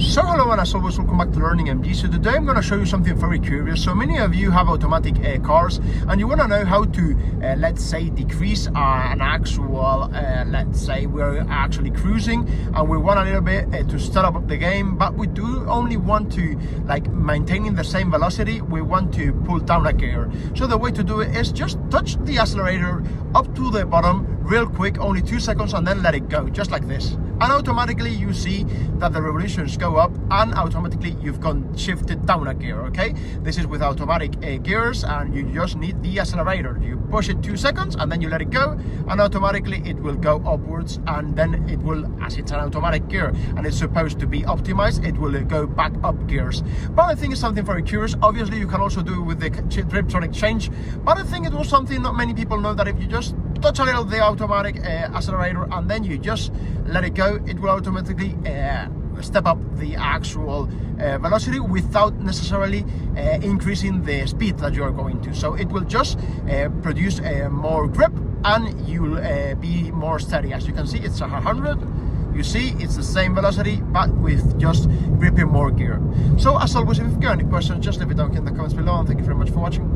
So hello, and as always, welcome back to Learning MG. So today I'm going to show you something very curious. So many of you have automatic cars and you want to know how to let's say decrease an actual let's say we're actually cruising and we want a little bit to start up the game, but we do only want to like maintaining the same velocity. We want to pull down a gear. So the way to do it is just touch the accelerator up to the bottom real quick, only 2 seconds, and then let it go just like this, and automatically you see that the revolutions go up and automatically you've shifted down a gear. Okay, this is with automatic gears, and you just need the accelerator. You push it 2 seconds and then you let it go, and automatically it will go upwards, and then it will, as it's an automatic gear and it's supposed to be optimized, it will go back up gears. But I think it's something very curious. Obviously you can also do it with the Triptronic change, but I think it was something not many people know, that if you just touch a little the automatic accelerator and then you just let it go, it will automatically step up the actual velocity without necessarily increasing the speed that you are going to. So it will just produce more grip, and you'll be more steady. As you can see, it's 100. You see, it's the same velocity, but with just gripping more gear. So as always, if you've got any questions, just leave it down in the comments below, and thank you very much for watching.